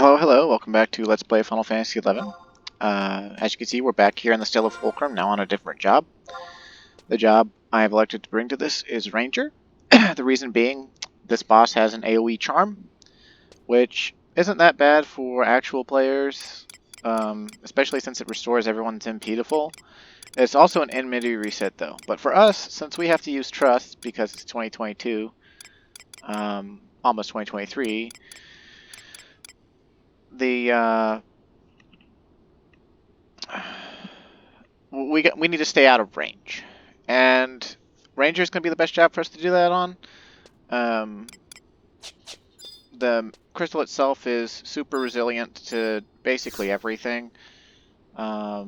Hello, hello, welcome back to Let's Play Final Fantasy XI. As you can see, we're back here in the Still of Fulcrum, now on a different job. The job I have elected to bring to this is Ranger. The reason being, this boss has an AoE charm, which isn't that bad for actual players, especially since it restores everyone's impedable. It's also an enmity reset though, but for us, since we have to use Trust because it's 2022, almost 2023, we need to stay out of range, and Ranger's gonna be the best job for us to do that on. The crystal itself is super resilient to basically everything, well,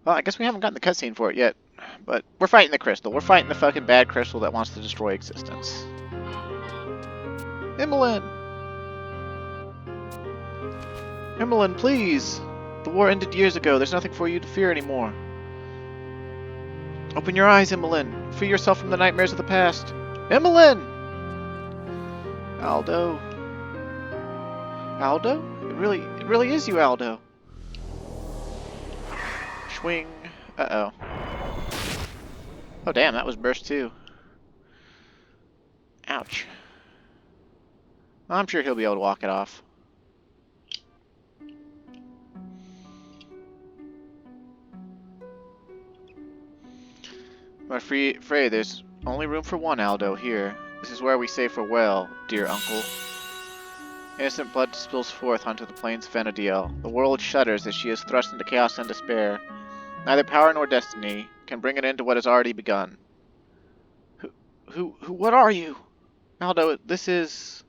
I guess we haven't gotten the cutscene for it yet, but we're fighting the crystal. We're fighting the fucking bad crystal that wants to destroy existence. Imolen! Imolen, please! The war ended years ago. There's nothing for you to fear anymore. Open your eyes, Imolen. Free yourself from the nightmares of the past. Imolen! Aldo. Aldo? It really is you, Aldo. Swing. Uh-oh. Oh, damn, that was burst too. Ouch. I'm sure he'll be able to walk it off. I'm afraid there's only room for one Aldo here. This is where we say farewell, dear uncle. Innocent blood spills forth onto the plains of Vanadiel. The world shudders as she is thrust into chaos and despair. Neither power nor destiny can bring an end to what has already begun. What are you? Aldo, this is...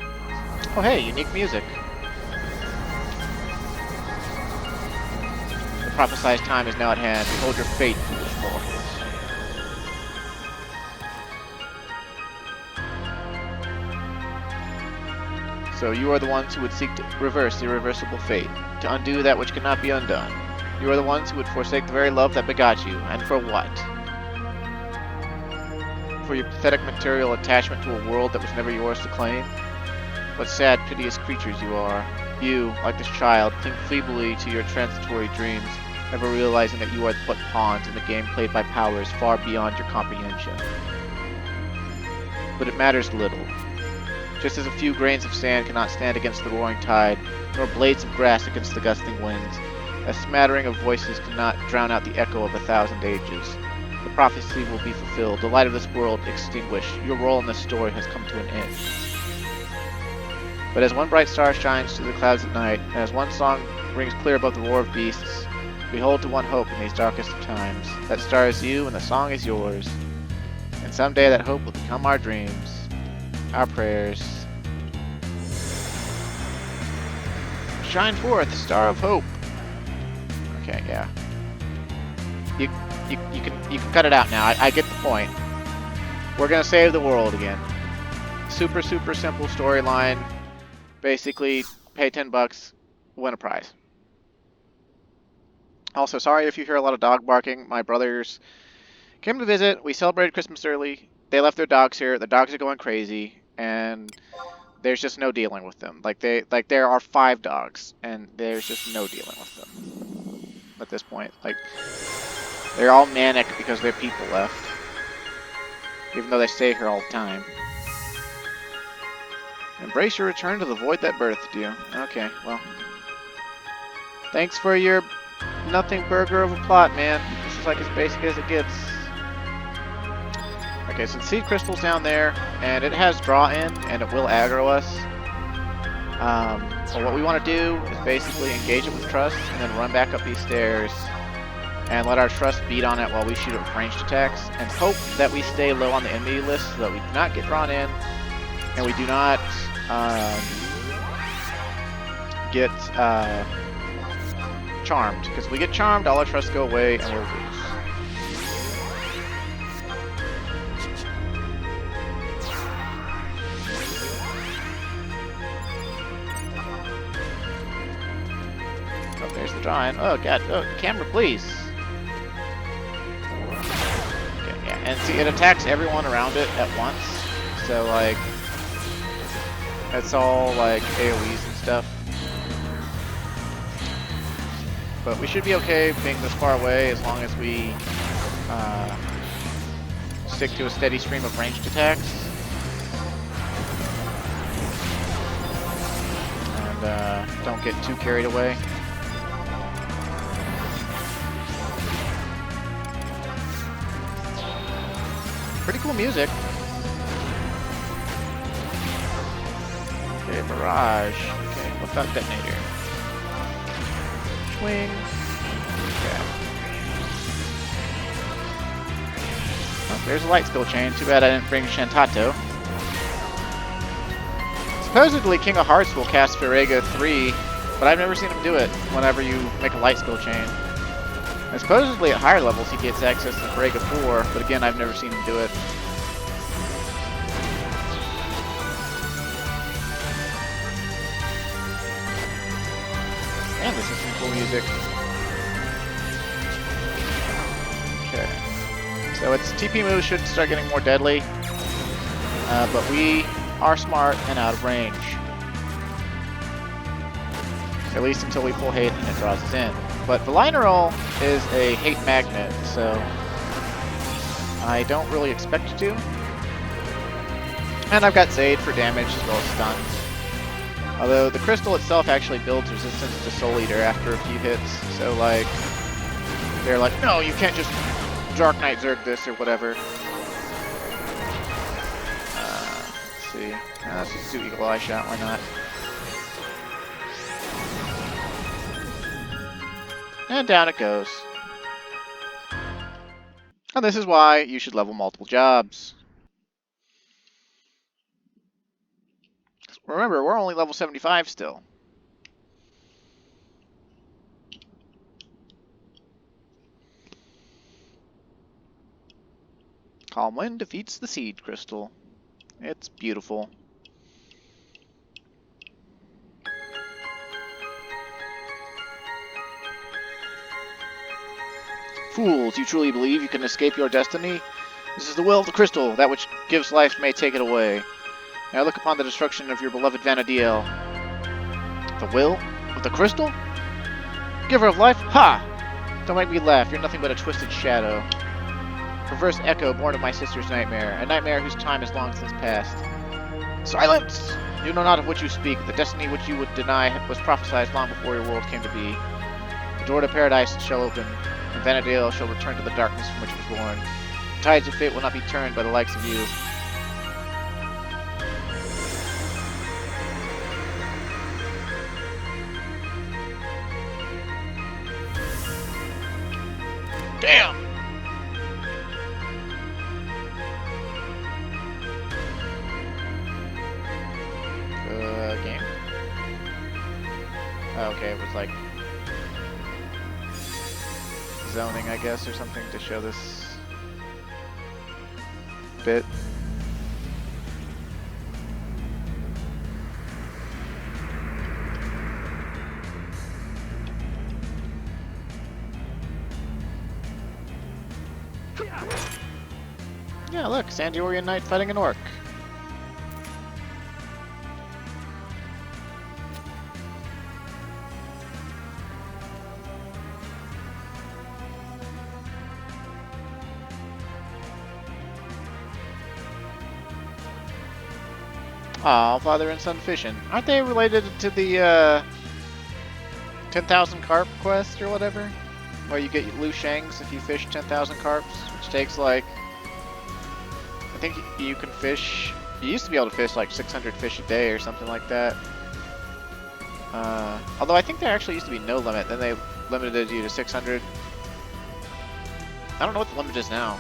Oh hey, unique music. The prophesied time is now at hand. Behold your fate, foolish mortals. So you are the ones who would seek to reverse irreversible fate, to undo that which cannot be undone. You are the ones who would forsake the very love that begot you, and for what? For your pathetic material attachment to a world that was never yours to claim? What sad, piteous creatures you are. You, like this child, cling feebly to your transitory dreams, never realizing that you are but pawns in the game played by powers far beyond your comprehension. But it matters little. Just as a few grains of sand cannot stand against the roaring tide, nor blades of grass against the gusting winds, a smattering of voices cannot drown out the echo of 1,000 ages. The prophecy will be fulfilled, the light of this world extinguished, your role in this story has come to an end. But as one bright star shines through the clouds at night, and as one song rings clear above the roar of beasts, we hold to one hope in these darkest of times. That star is you, and the song is yours. And someday that hope will become our dreams, our prayers. Shine forth, star of hope. Okay, yeah. You can cut it out now. I get the point. We're gonna save the world again. Super simple storyline. Basically, pay $10, win a prize. Also, sorry if you hear a lot of dog barking. My brothers came to visit. We celebrated Christmas early. They left their dogs here. The dogs are going crazy, and there's just no dealing with them. There are 5 dogs, and there's just no dealing with them at this point. Like, they're all manic because their people left, even though they stay here all the time. Embrace your return to the void that birthed you. Okay, well, thanks for your nothing burger of a plot, man. This is like as basic as it gets. Okay, so the seed crystal's down there, and it has draw in, and it will aggro us. So what we want to do is basically engage it with trust, and then run back up these stairs, and let our trust beat on it while we shoot it with ranged attacks, and hope that we stay low on the enemy list so that we do not get drawn in, and we do not get charmed. Because if we get charmed, all our trusts go away, and we'll lose. Oh, there's the drawing. Oh god, oh, camera please. Okay, yeah, And see, it attacks everyone around it at once. So, like, it's all, like, AoEs and stuff. But we should be okay being this far away as long as we stick to a steady stream of ranged attacks. And don't get too carried away. Pretty cool music. Okay, barrage. Okay, what's that detonator? Swing. Okay. Oh, there's a light skill chain. Too bad I didn't bring Shantato. Supposedly King of Hearts will cast Farega 3, but I've never seen him do it whenever you make a light skill chain. And supposedly at higher levels he gets access to Farega 4, but again I've never seen him do it. And this is some cool music. Okay. So its TP moves should start getting more deadly, but we are smart and out of range. At least until we pull hate and it draws us in. But Valinerol is a hate magnet, so I don't really expect to. And I've got Zaid for damage as well as stuns. Although the crystal itself actually builds resistance to Soul Eater after a few hits, so like, they're like, no, you can't just Dark Knight Zerg this or whatever. Let's see. Let's just do Eagle Eye Shot, why not? And down it goes. And this is why you should level multiple jobs. Remember, we're only level 75 still. Calm Wind defeats the Seed Crystal. It's beautiful. Fools, you truly believe you can escape your destiny? This is the will of the crystal. That which gives life may take it away. Now look upon the destruction of your beloved Vana'diel. The will of the crystal? Giver of life? Ha! Don't make me laugh. You're nothing but a twisted shadow. Perverse echo born of my sister's nightmare. A nightmare whose time is long since past. Silence! You know not of what you speak. The destiny which you would deny was prophesied long before your world came to be. The door to paradise shall open, and Vana'diel shall return to the darkness from which it was born. The tides of fate will not be turned by the likes of you. Damn! Game? Oh, okay, it was like zoning, I guess, or something to show this bit. Yeah, look, Sandorian Knight fighting an orc. Aw, father and son fishing. Aren't they related to the 10,000 carp quest or whatever? Where you get Lu Shangs if you fish 10,000 carps, which takes like, I think you can fish, you used to be able to fish like 600 fish a day or something like that. Although I think there actually used to be no limit, then they limited you to 600. I don't know what the limit is now.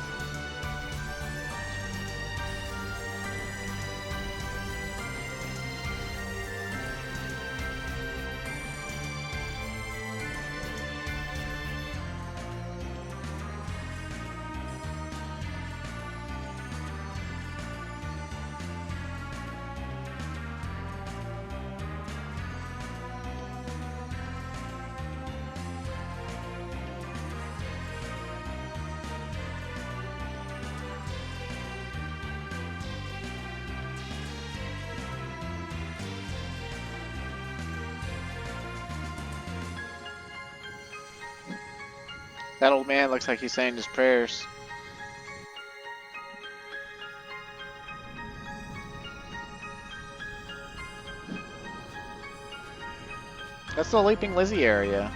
That old man looks like he's saying his prayers. That's the Leaping Lizzie area.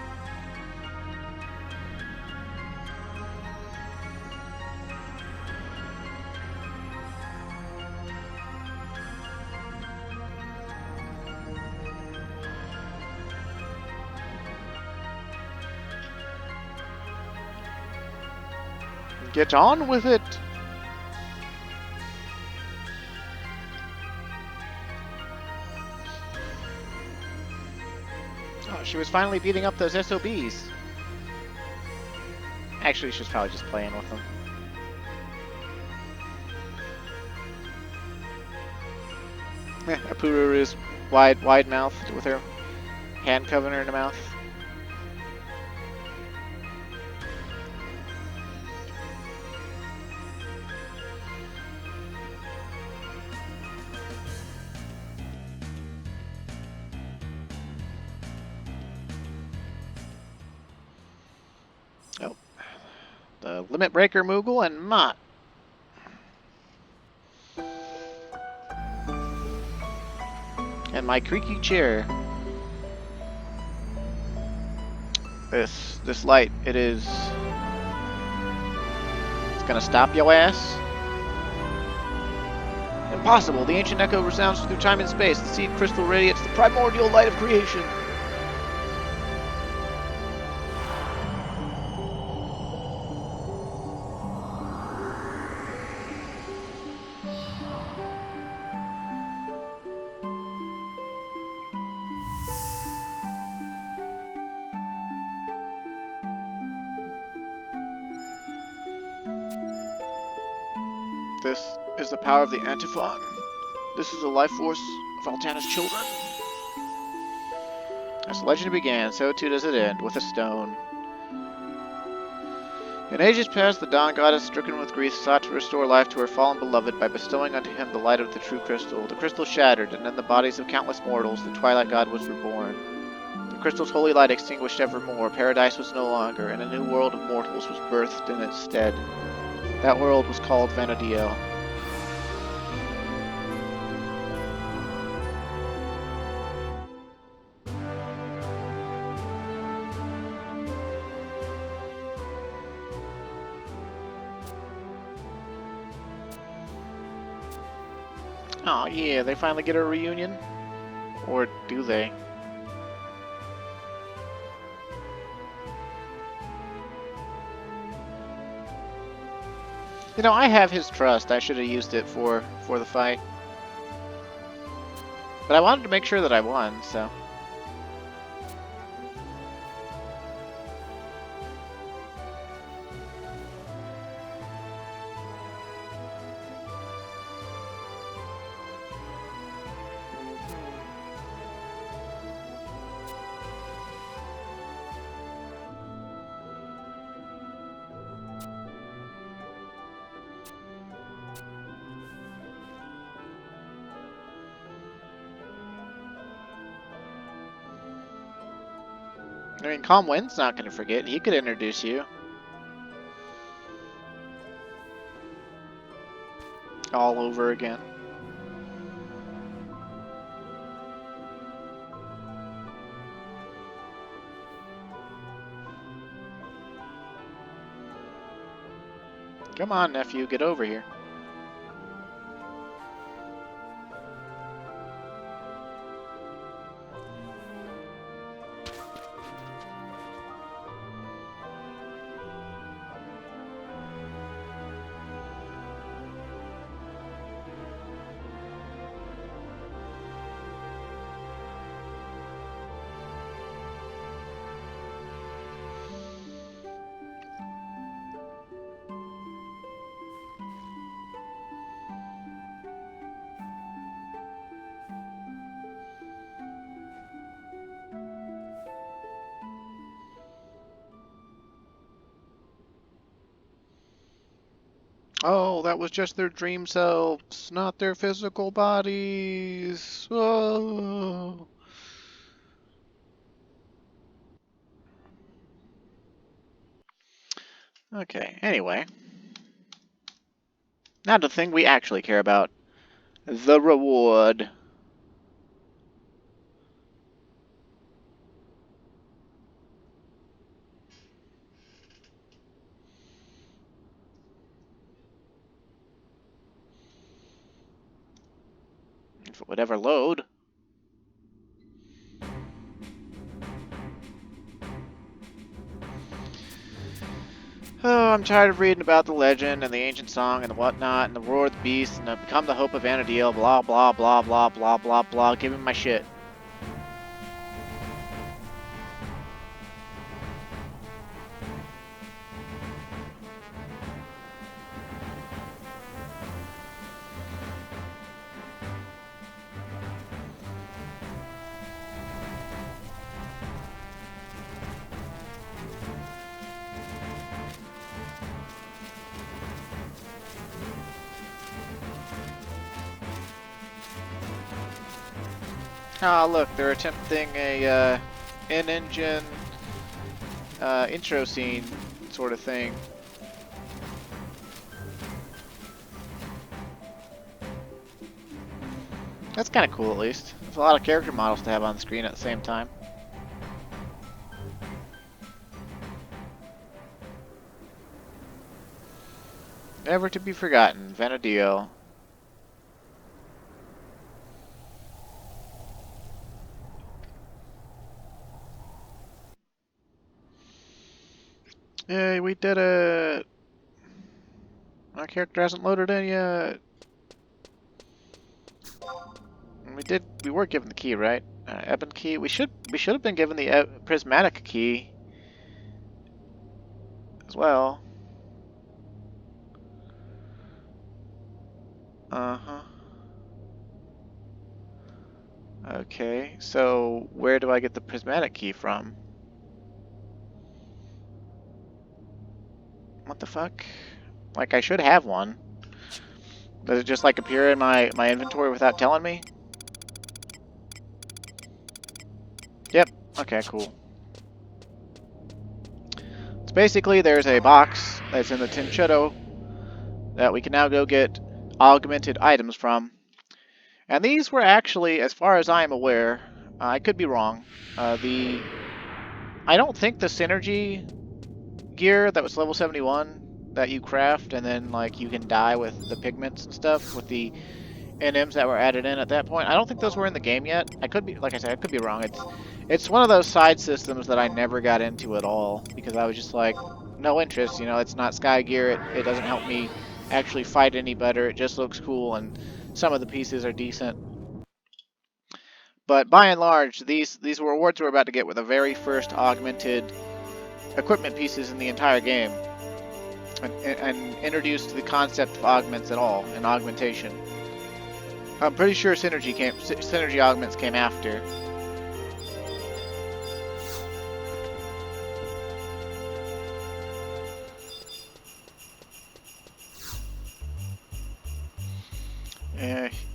Get on with it! Oh, she was finally beating up those SOBs. Actually, she was probably just playing with them. Apuru is wide-mouthed with her hand covering her mouth. Oh, the Limit Breaker Moogle and Mott. And my creaky chair. This light, it's gonna stop yo ass. Impossible. The ancient echo resounds through time and space. The seed crystal radiates the primordial light of creation. This is the power of the antiphon. This is the life force of Altana's children. As the legend began, so too does it end, with a stone. In ages past, the Dawn Goddess, stricken with grief, sought to restore life to her fallen beloved by bestowing unto him the light of the true crystal. The crystal shattered, and in the bodies of countless mortals, the Twilight God was reborn. The crystal's holy light extinguished evermore, paradise was no longer, and a new world of mortals was birthed in its stead. That world was called Vanadiel. Oh yeah, they finally get a reunion? Or do they? You know, I have his trust. I should have used it for the fight. But I wanted to make sure that I won, so... I mean, Calm Wind's not going to forget. He could introduce you. All over again. Come on, nephew, get over here. Oh, that was just their dream selves, not their physical bodies. Oh. Okay, anyway. Now the thing we actually care about. The reward. If it would ever load. Oh, I'm tired of reading about the legend and the ancient song and the whatnot and the roar of the beast and become the hope of Vanadil, blah blah blah blah blah blah blah. Give me my shit. Ah, look, they're attempting a in-engine intro scene sort of thing. That's kind of cool, at least. There's a lot of character models to have on the screen at the same time. Never to be forgotten, Vanadil. Yay, we did it! My character hasn't loaded in yet. We were given the key, right? Ebon key. We should have been given the prismatic key as well. Uh-huh. Okay, so where do I get the prismatic key from? What the fuck? Like, I should have one. Does it just, like, appear in my inventory without telling me? Yep. Okay, cool. So basically, there's a box that's in the Tinchotto that we can now go get augmented items from. And these were actually, as far as I am aware, I could be wrong, I don't think the synergy gear that was level 71 that you craft and then like you can dye with the pigments and stuff with the NMs that were added in at that point. I don't think those were in the game yet. I could be, like I said, I could be wrong. It's one of those side systems that I never got into at all because I was just like, no interest, you know, it's not Sky Gear, it doesn't help me actually fight any better, it just looks cool and some of the pieces are decent. But by and large, these rewards we're about to get were the very first augmented equipment pieces in the entire game, and introduced the concept of augments at all, and augmentation. I'm pretty sure synergy augments came after.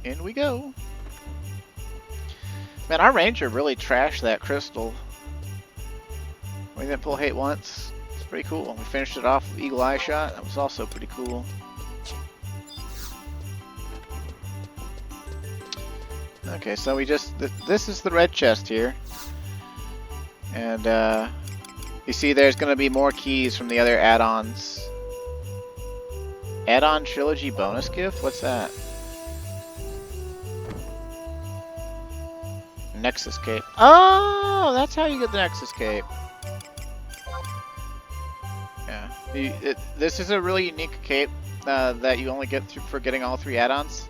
In we go. Man, our ranger really trashed that crystal. We didn't pull hate once. It's pretty cool. We finished it off with Eagle Eye Shot. That was also pretty cool. Okay, so we just... This is the red chest here. And, you see there's going to be more keys from the other add-ons. Add-on Trilogy bonus gift? What's that? Nexus Cape. Oh, that's how you get the Nexus Cape. Yeah. This is a really unique cape that you only get for getting all 3 add-ons.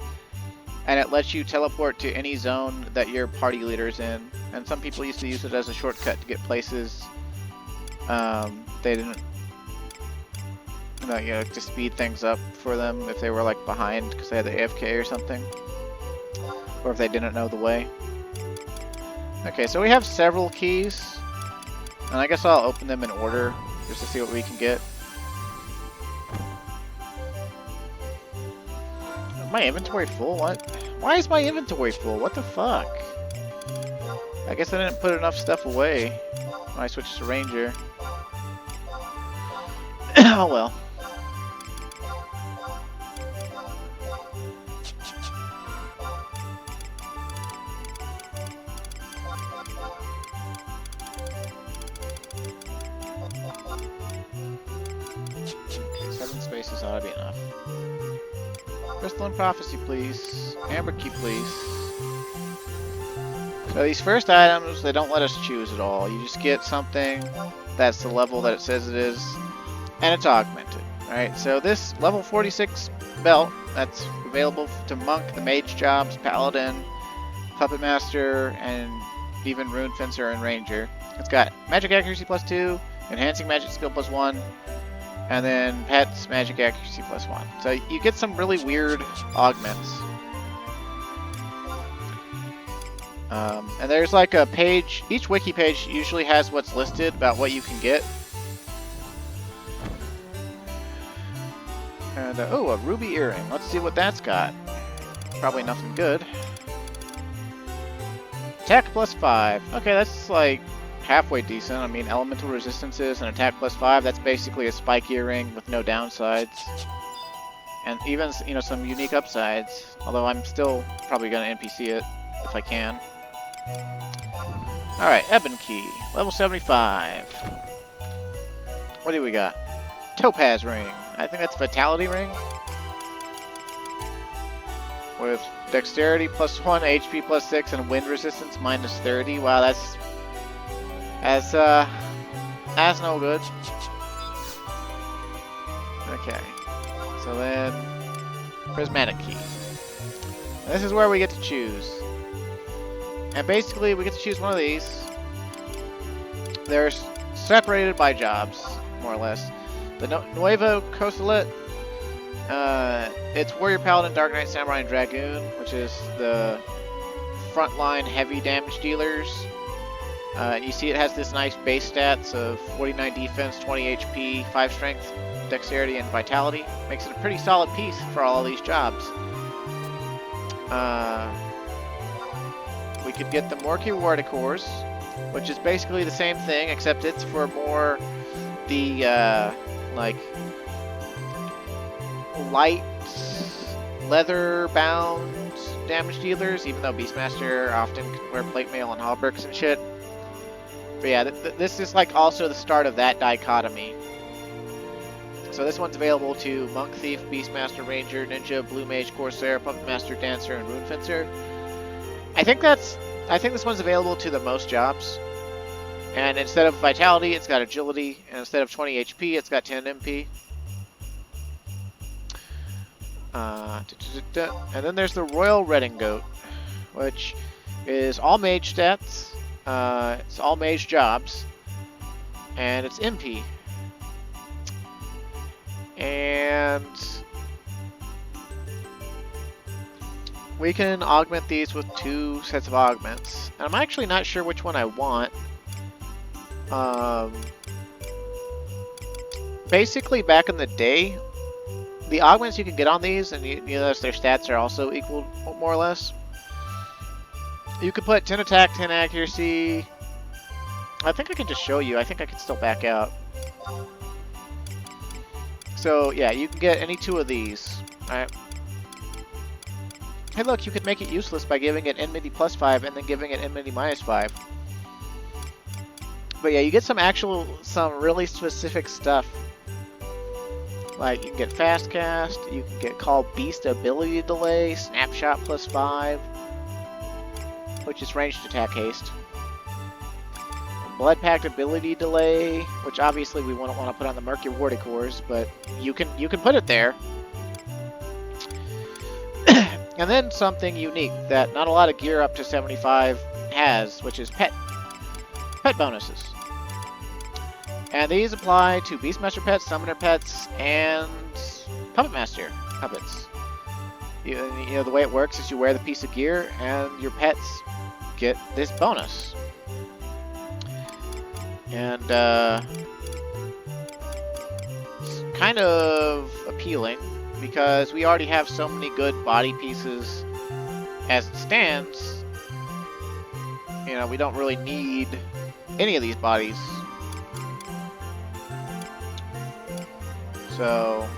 And it lets you teleport to any zone that your party leader's in. And some people used to use it as a shortcut to get places they didn't... You know, to speed things up for them if they were like behind because they had the AFK or something. Or if they didn't know the way. Okay, so we have several keys, and I guess I'll open them in order just to see what we can get. My inventory full? What? Why is my inventory full? What the fuck? I guess I didn't put enough stuff away when I switched to Ranger. Oh well. Okay, 7 spaces ought to be enough. Crystalline Prophecy, please. Amber Key, please. So these first items, they don't let us choose at all. You just get something that's the level that it says it is, and it's augmented. Alright, so this level 46 belt, that's available to Monk, the Mage Jobs, Paladin, Puppet Master, and even Rune Fencer and Ranger. It's got Magic Accuracy +2, Enhancing Magic Skill +1, and then Pets Magic Accuracy +1. So you get some really weird augments. And there's like a page, each wiki page usually has what's listed about what you can get. And, oh, a ruby earring. Let's see what that's got. Probably nothing good. Attack +5. Okay, that's like halfway decent. I mean, elemental resistances and attack +5, that's basically a spike earring with no downsides. And even, you know, some unique upsides. Although I'm still probably going to NPC it if I can. Alright, Ebon Key, level 75. What do we got? Topaz Ring. I think that's Vitality Ring. With Dexterity +1, HP +6, and Wind Resistance -30. Wow, that's no good. Okay. So then, Prismatic Key. And this is where we get to choose. And basically, we get to choose one of these. They're separated by jobs, more or less. The Nuevo Costalet, it's Warrior Paladin, Dark Knight, Samurai, and Dragoon, which is the frontline heavy damage dealers. And you see it has this nice base stats of 49 defense, 20 HP, 5 strength, dexterity, and vitality. Makes it a pretty solid piece for all of these jobs. We could get the Morky Warticores, which is basically the same thing, except it's for more the, like, light, leather-bound damage dealers, even though Beastmaster often can wear plate mail and hauberks and shit. But yeah, this is like also the start of that dichotomy. So this one's available to Monk, Thief, Beastmaster, Ranger, Ninja, Blue Mage, Corsair, Puppet Master, Dancer, and Rune Fencer. I think this one's available to the most jobs. And instead of Vitality, it's got Agility, and instead of 20 HP, it's got 10 MP. And then there's the Royal Redingote, which is all mage stats, it's all mage jobs, and it's MP. And we can augment these with 2 sets of augments. And I'm actually not sure which one I want. Basically, back in the day, the augments you can get on these, and you notice their stats are also equal, more or less. You could put 10 attack, 10 accuracy. I think I can just show you. I think I can still back out. So, yeah, you can get any 2 of these. Alright. Hey, look, you could make it useless by giving it enmity +5 and then giving it enmity -5. But yeah, you get some really specific stuff. Like, you can get Fast Cast, you can get Call Beast Ability Delay, Snapshot +5, which is ranged attack haste. Blood Pact Ability Delay, which obviously we wouldn't want to put on the Murky Warticores, but you can put it there. And then something unique that not a lot of gear up to 75 has, which is pet bonuses. And these apply to Beastmaster pets, Summoner pets, and Puppet Master puppets. You know, the way it works is you wear the piece of gear, and your pets get this bonus. And, it's kind of appealing, because we already have so many good body pieces as it stands. You know, we don't really need any of these bodies. So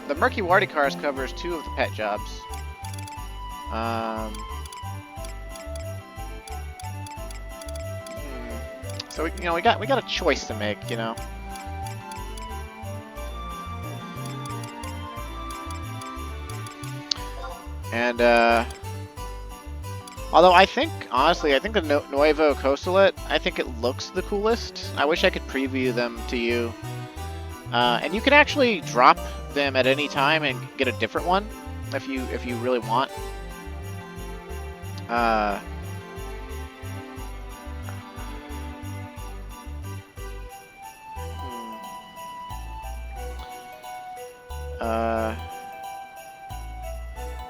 the Murky Warty Cars covers 2 of the pet jobs. So we got a choice to make, you know. And although I think honestly, I think the Nuevo Costalet, I think it looks the coolest. I wish I could preview them to you. And you can actually drop them at any time and get a different one if you really want.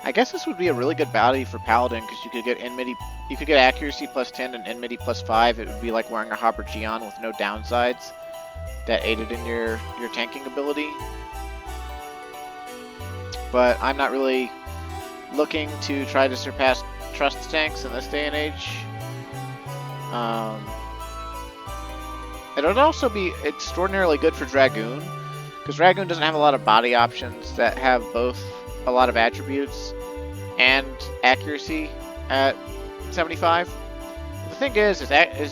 I guess this would be a really good bounty for Paladin because you could get accuracy plus 10 and enmity plus 5. It would be like wearing a Hopper Geon with no downsides that aided in your tanking ability. But I'm not really looking to try to surpass trust tanks in this day and age. It would also be extraordinarily good for Dragoon, because Dragoon doesn't have a lot of body options that have both a lot of attributes and accuracy at 75. The thing is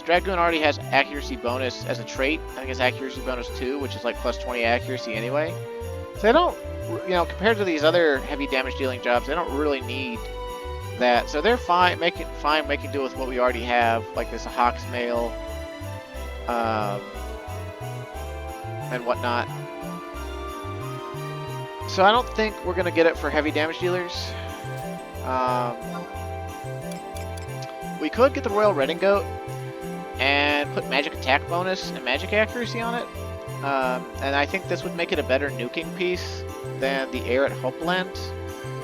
Dragoon already has accuracy bonus as a trait. I think it's accuracy bonus 2, which is like plus 20 accuracy anyway. So they don't, compared to these other heavy damage dealing jobs, they don't really need that. So they're fine making do with what we already have, like this Hawk's Mail, and whatnot. So I don't think we're gonna get it for heavy damage dealers. We could get the Royal Redingote and put magic attack bonus and magic accuracy on it. And I think this would make it a better nuking piece than the Air at Hopeland,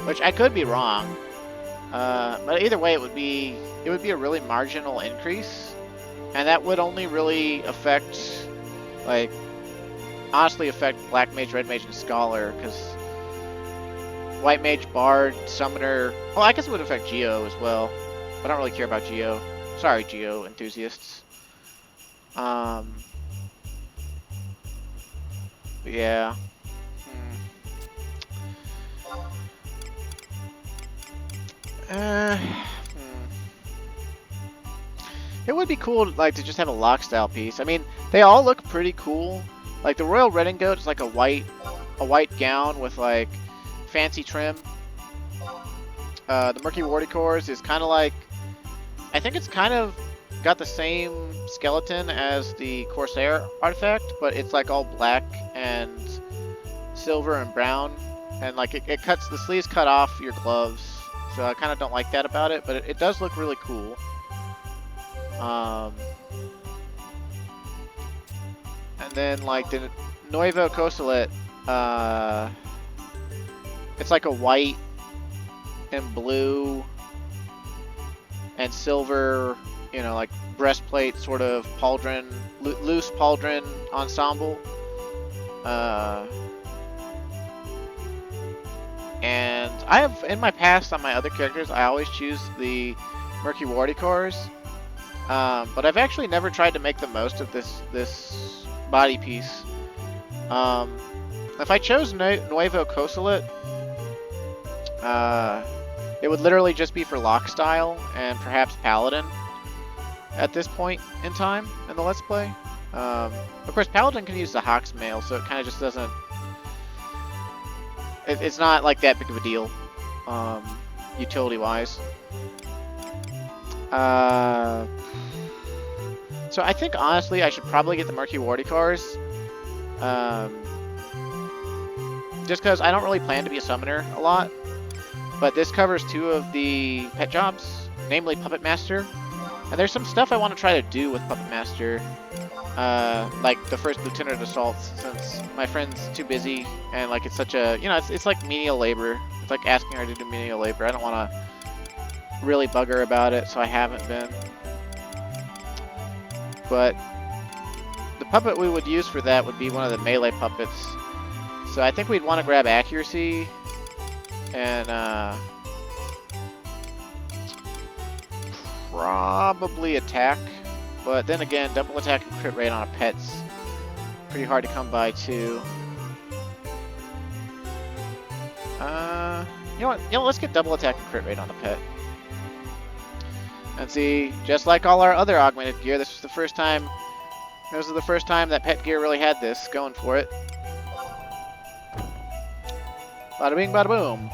which I could be wrong. But either way, it would be a really marginal increase, and that would only really affect, honestly affect Black Mage, Red Mage, and Scholar, because White Mage, Bard, Summoner... Well, I guess it would affect Geo as well, but I don't really care about Geo. Sorry, Geo enthusiasts. Yeah. It would be cool, to just have a lock style piece. I mean, they all look pretty cool. Like the Royal Redingote is like a white gown with fancy trim. The Murky Warty Cores is kind of like, I think it's kind of got the same skeleton as the Corsair artifact, but it's like all black and silver and brown, and it cuts, the sleeves cut off your gloves, so I kind of don't like that about it, but it does look really cool. And then the Nuevo Costalet, it's like a white and blue and silver, breastplate sort of pauldron, loose pauldron ensemble. And I have, in my past, on my other characters, I always choose the Murky Warty Cores. But I've actually never tried to make the most of this body piece. If I chose Nuevo Costalet, it would literally just be for lock style and perhaps Paladin at this point in time in the Let's Play. Of course, Paladin can use the Hawk's Mail, so it kind of just doesn't... It's not that big of a deal, utility-wise. So I think, honestly, I should probably get the Murky Warty Cores. Just because I don't really plan to be a summoner a lot. But this covers 2 of the pet jobs, namely Puppet Master. And there's some stuff I want to try to do with Puppet Master. Like the first Lieutenant Assault, since my friend's too busy. And it's such a, it's like menial labor. It's like asking her to do menial labor. I don't want to really bug her about it, so I haven't been. But the puppet we would use for that would be one of the melee puppets. So I think we'd want to grab accuracy and probably attack. But then again, double attack and crit rate on a pet's pretty hard to come by too. You know what? Let's get double attack and crit rate on the pet. And see, just like all our other augmented gear, this was the first time. This was the first time that pet gear really had this going for it. Bada bing, bada boom.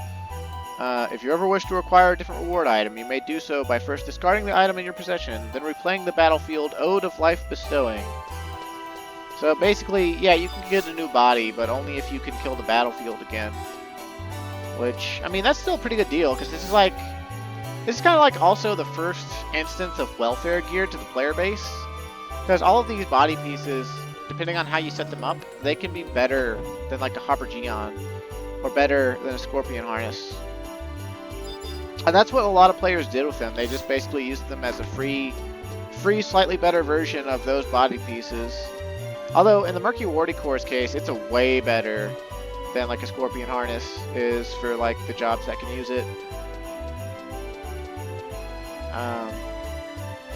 If you ever wish to acquire a different reward item, you may do so by first discarding the item in your possession, then replaying the battlefield Ode of Life Bestowing. So basically, yeah, you can get a new body, but only if you can kill the battlefield again. Which, I mean, that's still a pretty good deal, because this is kind of like also the first instance of welfare gear to the player base. Because all of these body pieces, depending on how you set them up, they can be better than like a Hopper Geon, or better than a Scorpion Harness. And that's what a lot of players did with them. They just basically used them as a free, slightly better version of those body pieces. Although in the Murky Wardicor's case, it's a way better than like a Scorpion Harness is for like the jobs that can use it.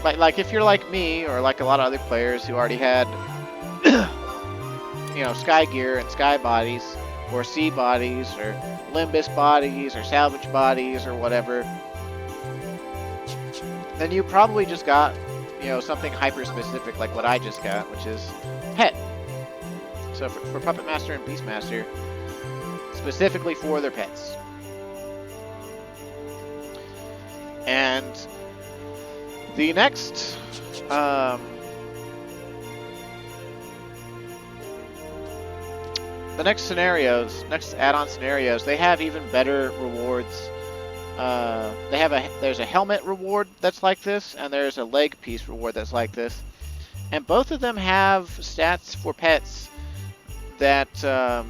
Like if you're like me or like a lot of other players who already had, you know, Sky Gear and Sky Bodies, or Sea Bodies, or Limbus Bodies, or Salvage Bodies, or whatever, then you probably just got, you know, something hyper specific like what I just got, which is Pet. So for Puppet Master and Beastmaster, specifically for their pets. And the next next add-on scenarios, they have even better rewards. There's a helmet reward that's like this, and there's a leg piece reward that's like this. And both of them have stats for pets that are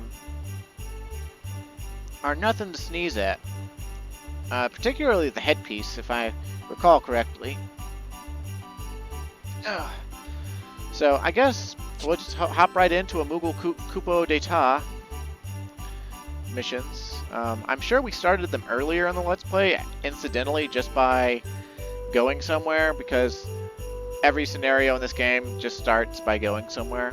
nothing to sneeze at. Particularly the headpiece, if I recall correctly. So I guess we'll just hop right into a Moogle Kupo d'Etat missions. I'm sure we started them earlier in the Let's Play, incidentally, just by going somewhere, because every scenario in this game just starts by going somewhere.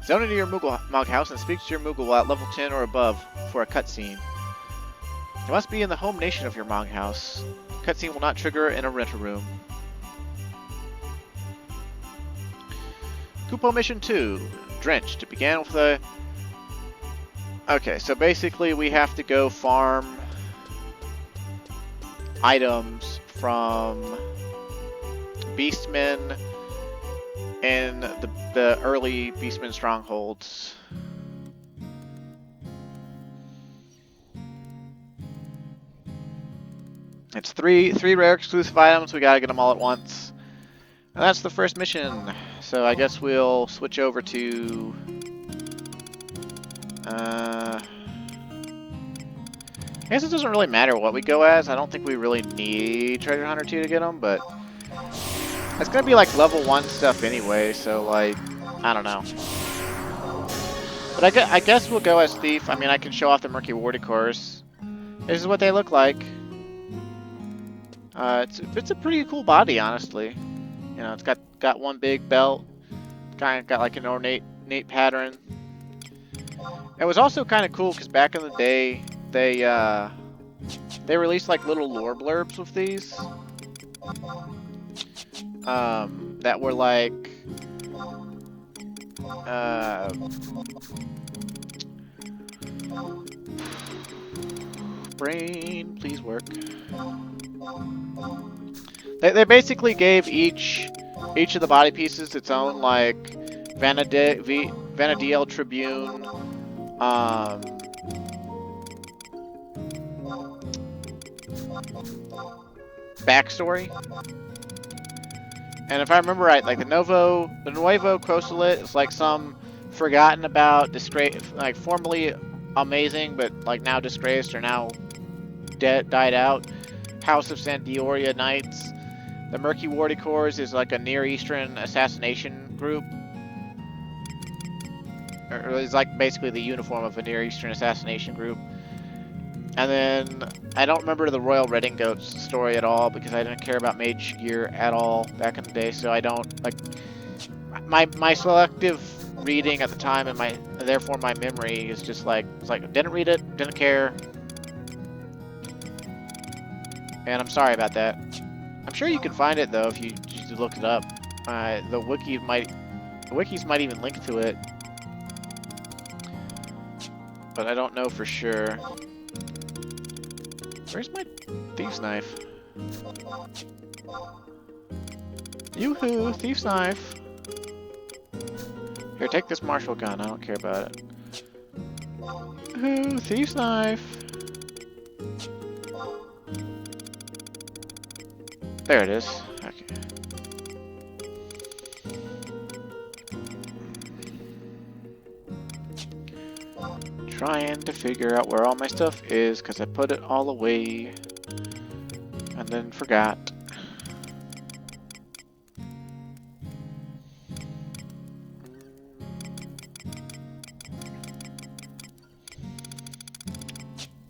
Zone into your Moog house and speak to your Moogle at level 10 or above for a cutscene. You must be in the home nation of your Moog house. Cutscene will not trigger in a rent-a-room. Kupo Mission 2, Drenched. It began with a... Okay, so basically we have to go farm items from Beastmen in the early Beastmen strongholds. It's three rare exclusive items. We gotta get them all at once. And that's the first mission. So I guess we'll switch over to... I guess it doesn't really matter what we go as. I don't think we really need Treasure Hunter 2 to get them, but... It's gonna be like level 1 stuff anyway, so like... I don't know. But I guess we'll go as Thief. I mean, I can show off the Murky Wardicores. This is what they look like. It's a pretty cool body, honestly. You know, it's got one big belt, kind of got like an ornate pattern. It was also kind of cool because back in the day, they released like little lore blurbs with these, that were like, brain, please work. They basically gave each of the body pieces its own like Vanadiel Tribune, backstory. And if I remember right, like the Nuevo Chrosalit is like some forgotten about, like formerly amazing, but like now disgraced or now died out House of Sandioria Knights. The Murky Wardicores is like a Near Eastern assassination group. Or it's like basically the uniform of a Near Eastern assassination group. And then I don't remember the Royal Redingote's story at all because I didn't care about mage gear at all back in the day, so I don't like. my selective reading at the time and therefore my memory is just like, it's like, didn't read it, didn't care. And I'm sorry about that. I'm sure you can find it though if you just look it up. The wikis might even link to it, but I don't know for sure. Where's my thief's knife? Yoo-hoo, thief's knife. Here, take this Marshall gun. I don't care about it. Yoo-hoo, thief's knife. There it is. Okay. Trying to figure out where all my stuff is because I put it all away and then forgot.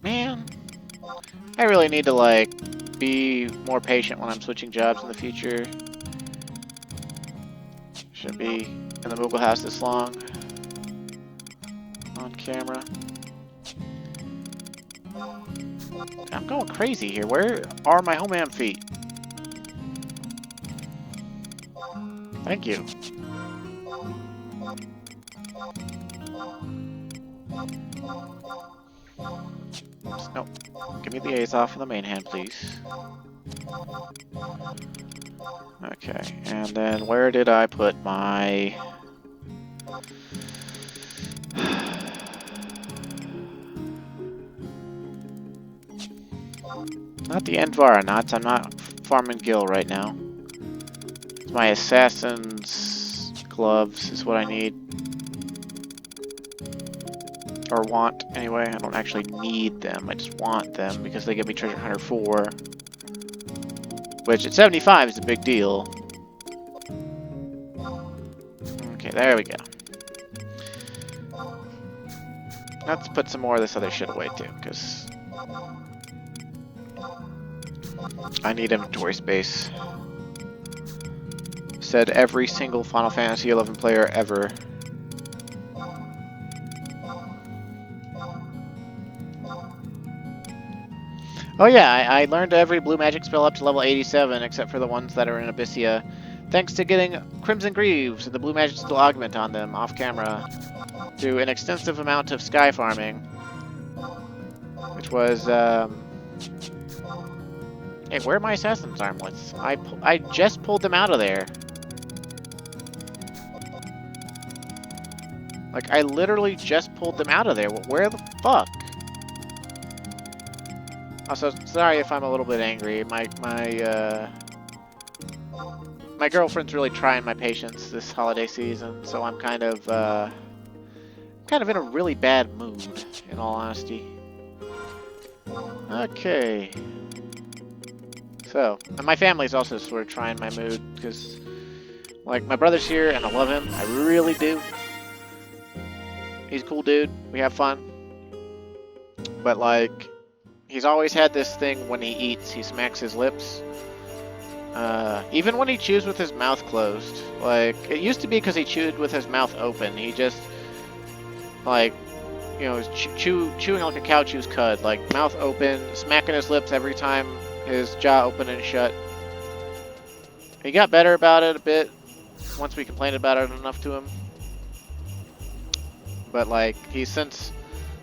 Man, I really need to like be more patient when I'm switching jobs in the future. Shouldn't be in the Moogle house this long on camera. I'm going crazy here. Where are my home-am feet? Thank you. Nope. Give me the A's off of the main hand, please. Okay, and then where did I put my... Not the Endvara knots. I'm not farming Gil right now. My assassin's gloves is what I need. Or want, anyway. I don't actually need them. I just want them because they give me Treasure Hunter 4. Which at 75 is a big deal. Okay, there we go. Let's put some more of this other shit away too, because I need inventory space. Said every single Final Fantasy XI player ever. Oh yeah, I learned every blue magic spell up to level 87, except for the ones that are in Abyssia, thanks to getting Crimson Greaves and the blue magic skill augment on them off camera through an extensive amount of sky farming, which was hey, where are my assassin's armlets? I just pulled them out of there. Like, I literally just pulled them out of there. Where the fuck? Also, sorry if I'm a little bit angry. My girlfriend's really trying my patience this holiday season, so I'm kind of in a really bad mood, in all honesty. Okay. So, and my family's also sort of trying my mood, because, like, my brother's here, and I love him. I really do. He's a cool dude. We have fun. But, like, he's always had this thing when he eats, he smacks his lips. Even when he chews with his mouth closed. Like, it used to be because he chewed with his mouth open. He just, like, you know, chewing like a cow chews cud. Like, mouth open, smacking his lips every time his jaw opened and shut. He got better about it a bit once we complained about it enough to him. But, like, he's since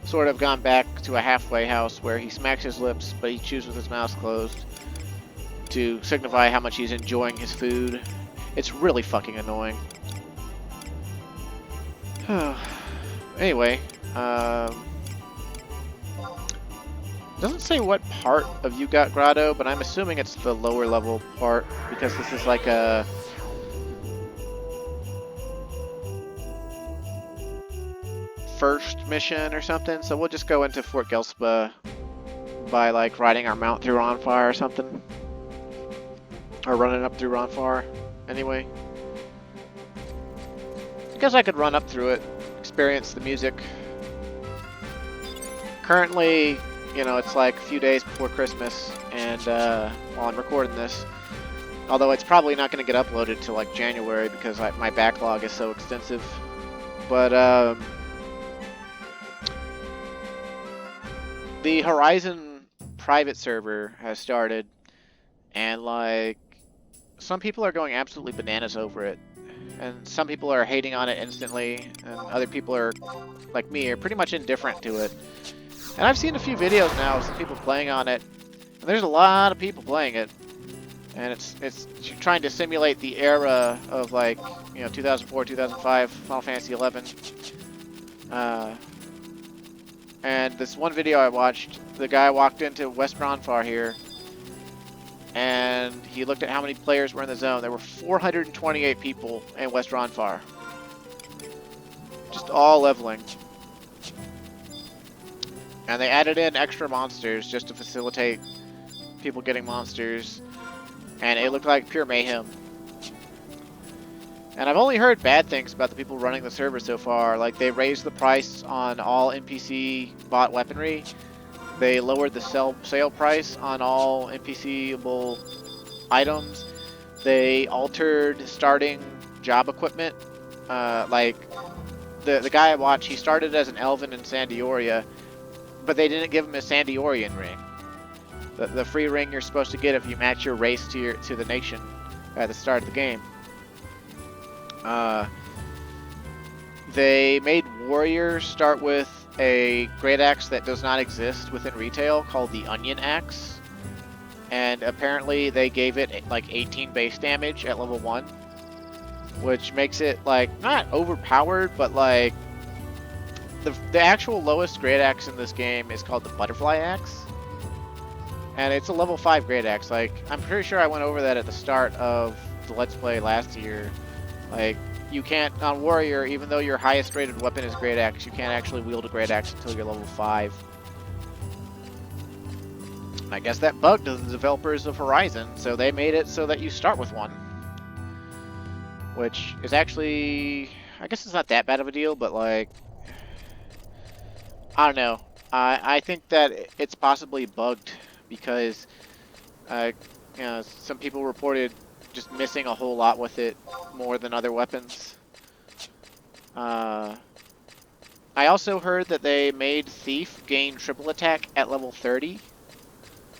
sort of gone back to a halfway house where he smacks his lips, but he chews with his mouth closed to signify how much he's enjoying his food. It's really fucking annoying. Anyway, doesn't say what part of You Got Grotto, but I'm assuming it's the lower level part because this is like a first mission or something, so we'll just go into Fort Gelspa by like riding our mount through Ronfar or something, or running up through Ronfar anyway, because I could run up through it, experience the music. Currently, you know, it's like a few days before Christmas, and while I'm recording this, Although it's probably not going to get uploaded till like January because my backlog is so extensive. But the Horizon private server has started, and like some people are going absolutely bananas over it, and some people are hating on it instantly, and other people are like me, are pretty much indifferent to it. And I've seen a few videos now of some people playing on it, and there's a lot of people playing it. And it's trying to simulate the era of, like, you know, 2004, 2005, Final Fantasy 11. And this one video I watched, the guy walked into West Bronfar here, and he looked at how many players were in the zone. There were 428 people in West Bronfar. Just all leveling. And they added in extra monsters just to facilitate people getting monsters. And it looked like pure mayhem. And I've only heard bad things about the people running the server so far. Like, they raised the price on all NPC bought weaponry. They lowered the sale price on all NPC-able items. They altered starting job equipment. Like, the guy I watched, he started as an Elven in Sandioria, but they didn't give him a Sandiorian ring. The free ring you're supposed to get if you match your race to the nation at the start of the game. They made warriors start with a great axe that does not exist within retail called the Onion Axe. And apparently they gave it like 18 base damage at level 1. Which makes it like, not overpowered, but like the actual lowest great axe in this game is called the Butterfly Axe. And it's a level 5 great axe. Like, I'm pretty sure I went over that at the start of the Let's Play last year. Like, you can't, on Warrior, even though your highest rated weapon is great axe, you can't actually wield a great axe until you're level 5. And I guess that bugged the developers of Horizon, so they made it so that you start with one. Which is actually, I guess it's not that bad of a deal, but like, I don't know. I think that it's possibly bugged because, you know, some people reported just missing a whole lot with it more than other weapons. I also heard that they made Thief gain triple attack at level 30,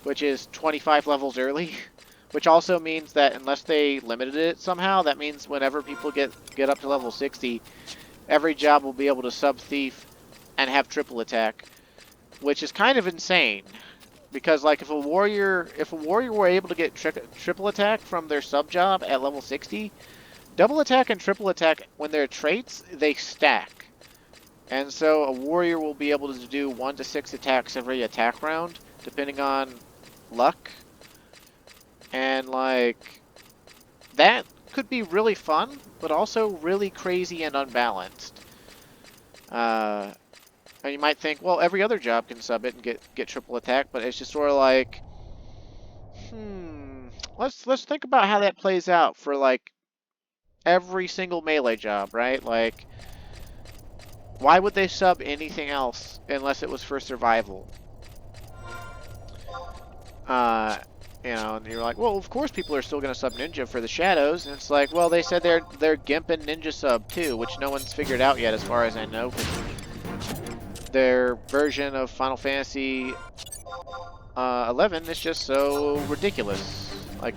which is 25 levels early, which also means that unless they limited it somehow, that means whenever people get up to level 60, every job will be able to sub Thief and have triple attack, which is kind of insane. Because, like, if a warrior were able to get triple attack from their sub job at level 60, double attack and triple attack, when they're traits, they stack. And so a warrior will be able to do 1 to 6 attacks every attack round, depending on luck. And, like, that could be really fun, but also really crazy and unbalanced. And you might think, well, every other job can sub it and get triple attack, but it's just sort of like, let's think about how that plays out for like every single melee job, right? Like, why would they sub anything else unless it was for survival? You know, and you're like, well, of course people are still going to sub Ninja for the shadows, and it's like, well, they said they're Gimp and Ninja sub too, which no one's figured out yet, as far as I know. Their version of Final Fantasy 11 is just so ridiculous. Like,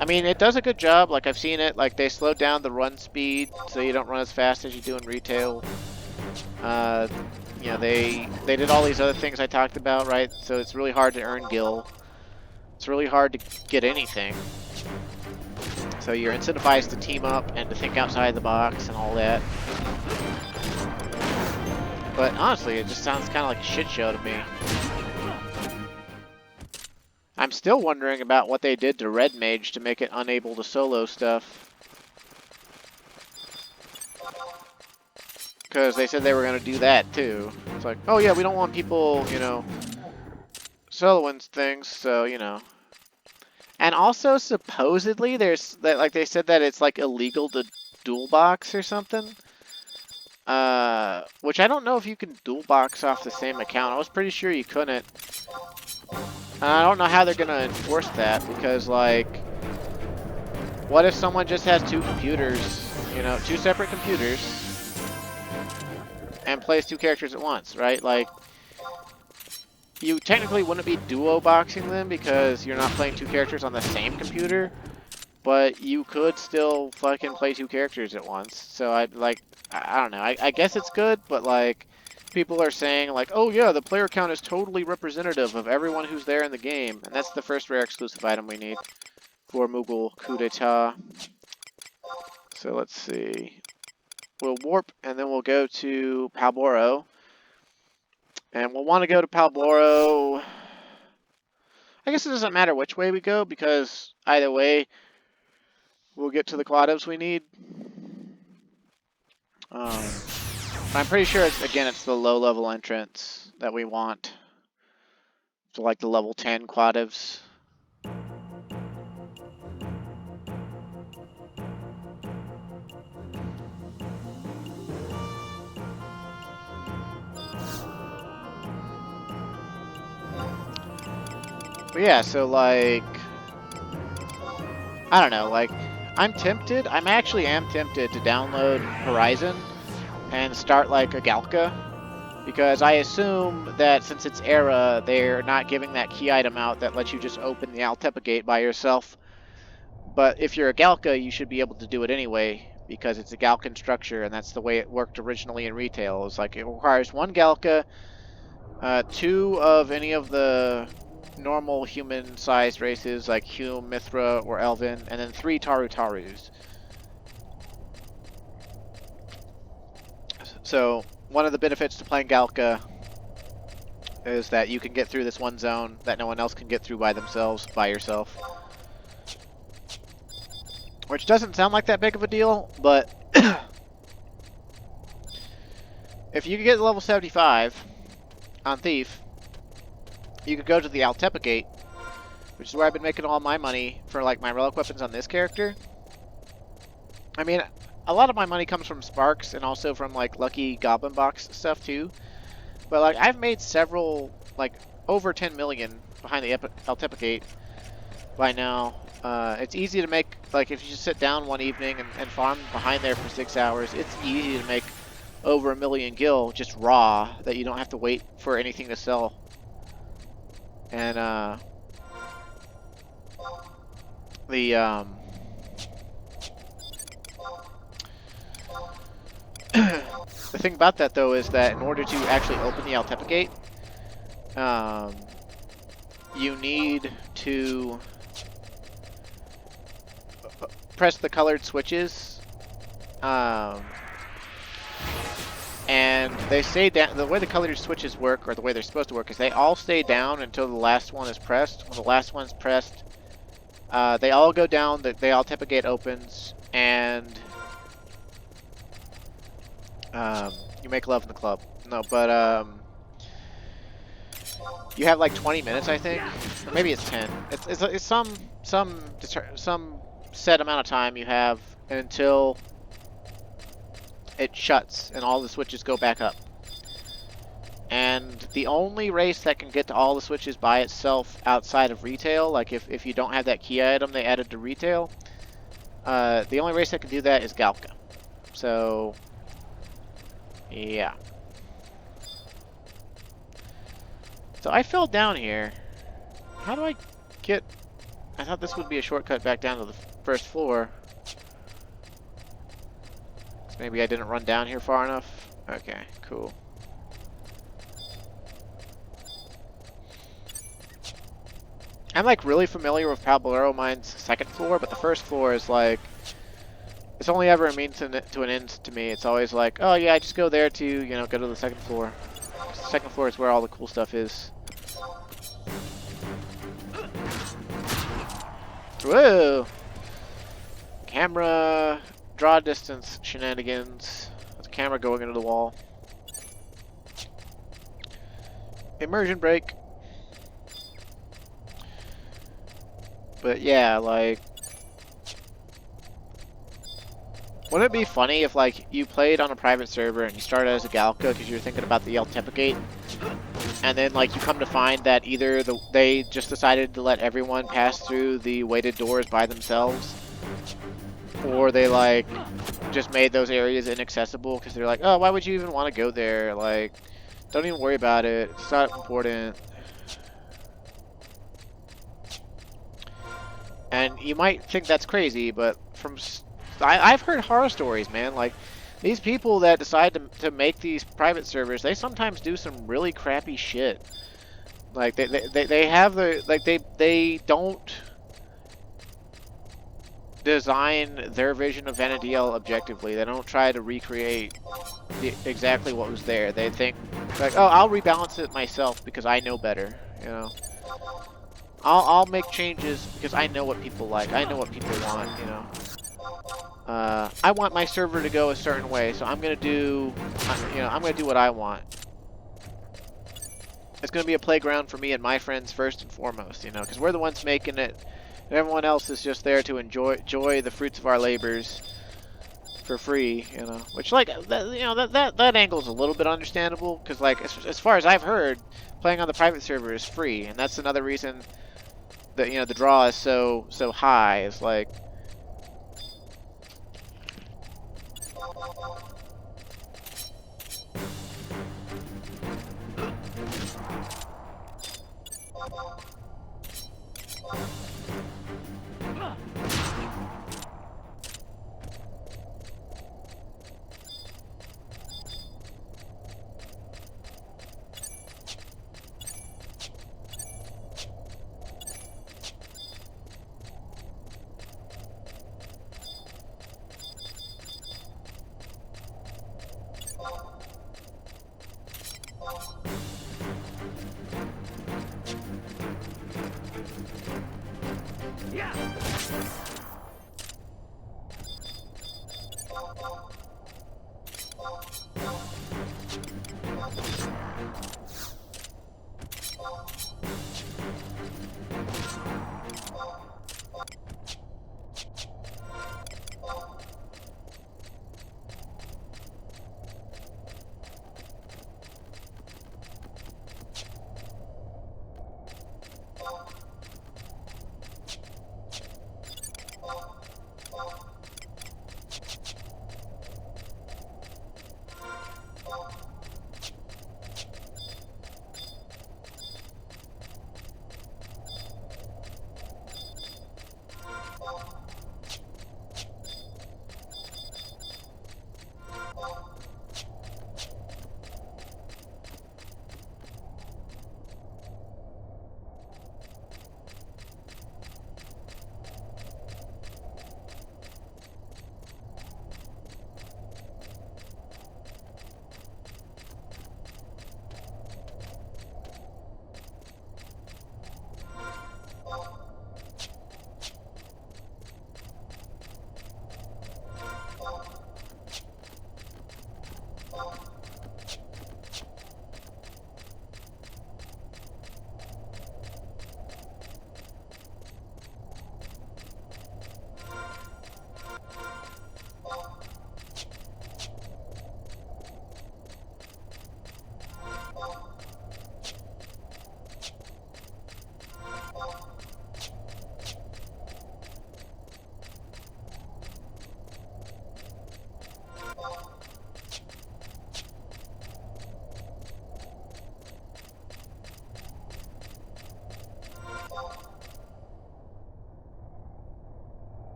I mean, it does a good job. Like, I've seen it. Like, they slowed down the run speed so you don't run as fast as you do in retail. You know, they did all these other things I talked about, right? So it's really hard to earn gil. It's really hard to get anything. So you're incentivized to team up and to think outside the box and all that. But honestly, it just sounds kind of like a shit show to me. I'm still wondering about what they did to Red Mage to make it unable to solo stuff. Because they said they were going to do that too. It's like, oh yeah, we don't want people, you know, soloing things, so, you know. And also, supposedly, there's, like they said that it's like illegal to dual box or something. Which I don't know if you can dual box off the same account. I was pretty sure you couldn't. I don't know how they're gonna enforce that, because, like, what if someone just has two computers, you know, two separate computers, and plays two characters at once, right? Like, you technically wouldn't be duo boxing them because you're not playing two characters on the same computer, but you could still fucking play two characters at once. So I don't know. I guess it's good, but like people are saying like, oh yeah, the player count is totally representative of everyone who's there in the game, and that's the first rare exclusive item we need for Mughal Coup d'etat. So let's see. We'll warp and then we'll go to Palboro. And we'll want to go to Palboro. I guess it doesn't matter which way we go because either way we'll get to the quadubs we need. I'm pretty sure it's the low level entrance that we want. So like the level 10 quadubs. But yeah, so like, I don't know, like, I'm actually am tempted to download Horizon and start like a Galka, because I assume that since it's Era, they're not giving that key item out that lets you just open the Altepa gate by yourself. But if you're a Galka, you should be able to do it anyway, because it's a Galkan structure, and that's the way it worked originally in retail. It's like it requires one Galka, two of any of the normal human-sized races like Hume, Mithra, or Elven, and then 3 Taru-Tarus. So one of the benefits to playing Galka is that you can get through this one zone that no one else can get through by themselves, by yourself. Which doesn't sound like that big of a deal, but if you could get to level 75 on Thief, you could go to the Altepa gate, which is where I've been making all my money for like my relic weapons on this character. I mean, a lot of my money comes from Sparks and also from like lucky Goblin Box stuff too. But like I've made several, like over 10 million behind the Altepa gate by now. It's easy to make, like if you just sit down one evening and farm behind there for 6 hours, it's easy to make over 1 million gil just raw that you don't have to wait for anything to sell. And the the thing about that though is that in order to actually open the Altepa gate, you need to press the colored switches, and they stay down. The way the colored switches work, or the way they're supposed to work, is they all stay down until the last one is pressed. When the last one's pressed, they all go down, the Altepa gate opens, and you make love in the club. No, but you have like 20 minutes, I think, or maybe it's 10. It's some set amount of time you have until it shuts and all the switches go back up. And the only race that can get to all the switches by itself outside of retail, like if you don't have that key item they added to retail, the only race that can do that is Galka. So yeah. So I fell down here. How do I get... I thought this would be a shortcut back down to the first floor. Maybe I didn't run down here far enough. Okay, cool. I'm like really familiar with Palbolero Mine's second floor, but the first floor is like... It's only ever a means to an end to me. It's always like, oh yeah, I just go there to, you know, go to the second floor. The second floor is where all the cool stuff is. Whoa! Camera draw distance shenanigans. That's a camera going into the wall. Immersion break. But yeah, like... Wouldn't it be funny if, like, you played on a private server and you started as a Galka because you were thinking about the Altepa gate, and then like you come to find that either they just decided to let everyone pass through the weighted doors by themselves, or they like just made those areas inaccessible because they're like, oh, why would you even want to go there? Like, don't even worry about it. It's not important. And you might think that's crazy, but I've heard horror stories, man. Like, these people that decide to make these private servers, they sometimes do some really crappy shit. Like, they have the, like, they don't design their vision of Vana'diel objectively. They don't try to recreate exactly what was there. They think, like, oh, I'll rebalance it myself because I know better, you know? I'll make changes because I know what people like. I know what people want, you know? I want my server to go a certain way, so I'm gonna do, you know, I'm gonna do what I want. It's gonna be a playground for me and my friends first and foremost, you know, because we're the ones making it, and everyone else is just there to enjoy the fruits of our labors for free, you know. Which, like, you know, that angle is a little bit understandable, because, like, as far as I've heard, playing on the private server is free, and that's another reason that, you know, the draw is so high. Is like,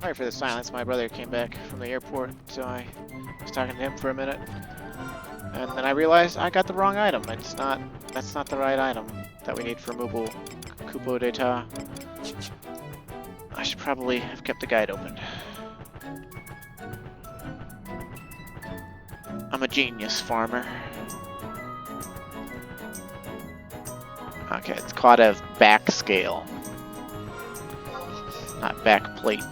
Sorry for the silence. My brother came back from the airport, so I was talking to him for a minute. And then I realized I got the wrong item. That's not the right item that we need for mobile Coupo d'Etat. I should probably have kept the guide open. I'm a genius, farmer. Okay, it's called a back scale, not back plate.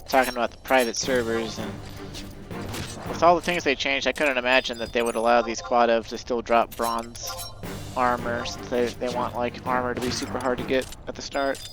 Talking about the private servers, and with all the things they changed, I couldn't imagine that they would allow these quad evs to still drop bronze armor, since they want like armor to be super hard to get at the start.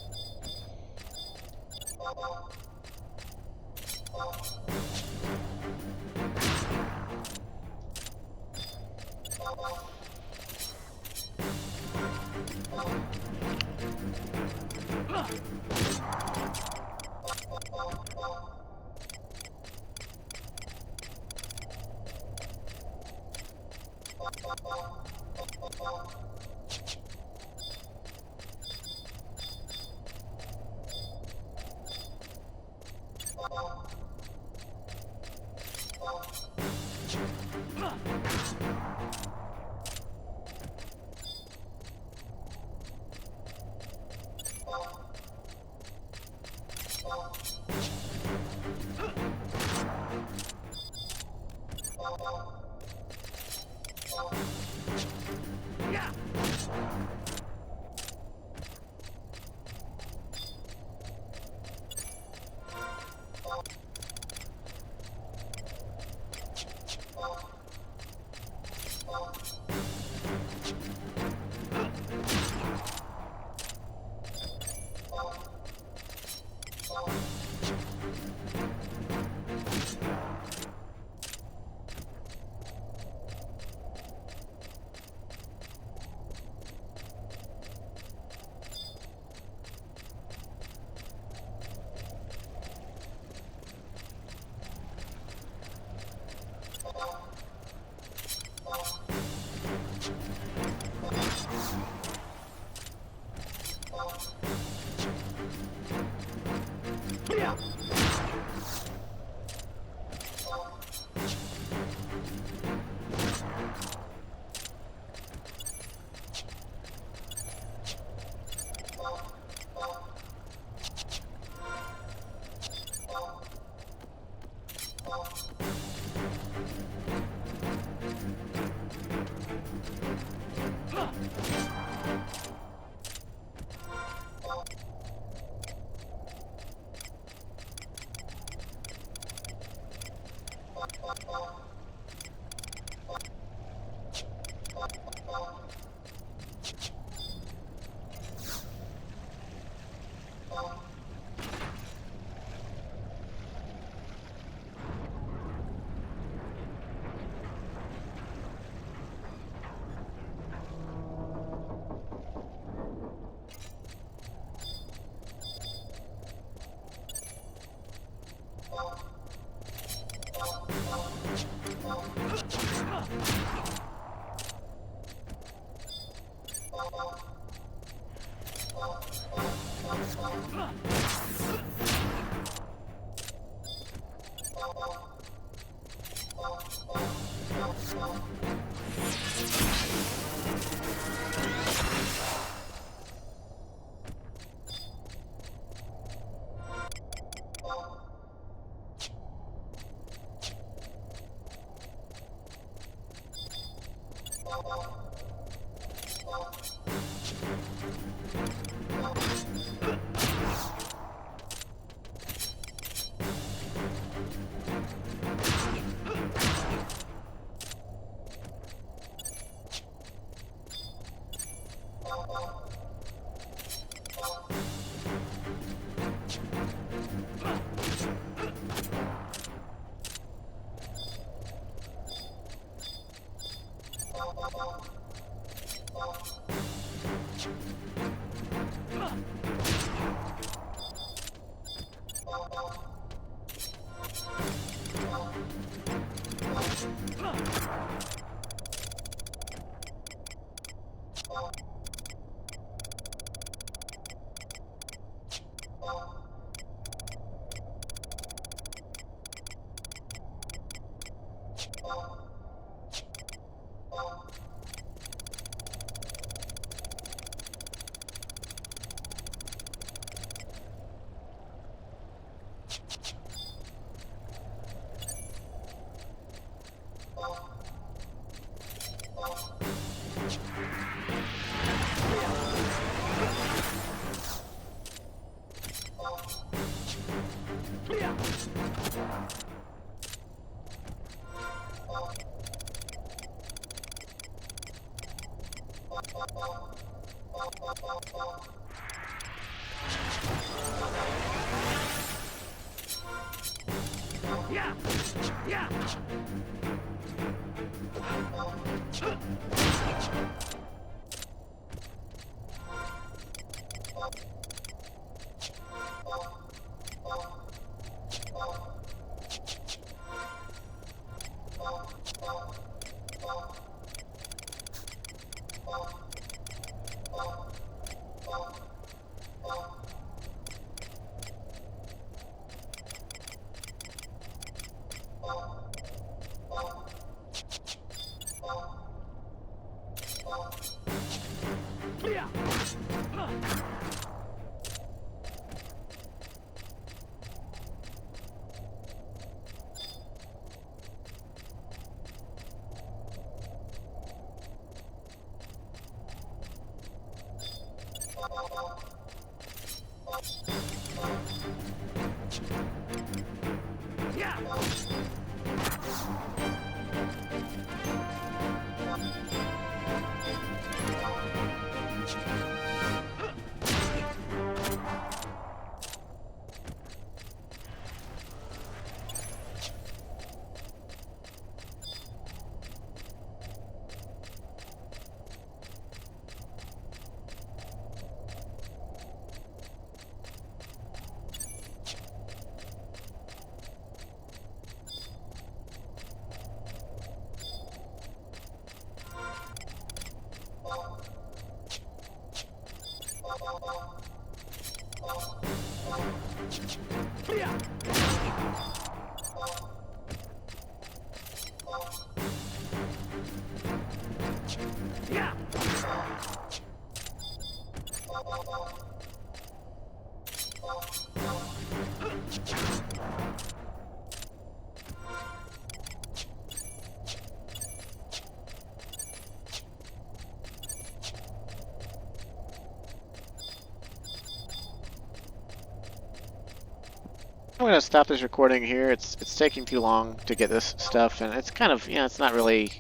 I'm gonna stop this recording here. It's taking too long to get this stuff, and it's kind of, it's not really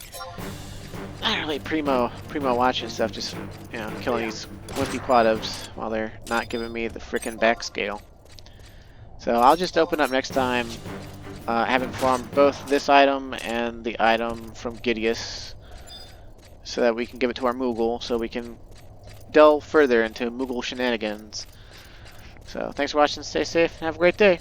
primo watching stuff. Just killing these wimpy quad-ups while they're not giving me the frickin' back scale. So I'll just open up next time, having farmed both this item and the item from Gideus, so that we can give it to our Moogle, so we can delve further into Moogle shenanigans. So thanks for watching. Stay safe and have a great day.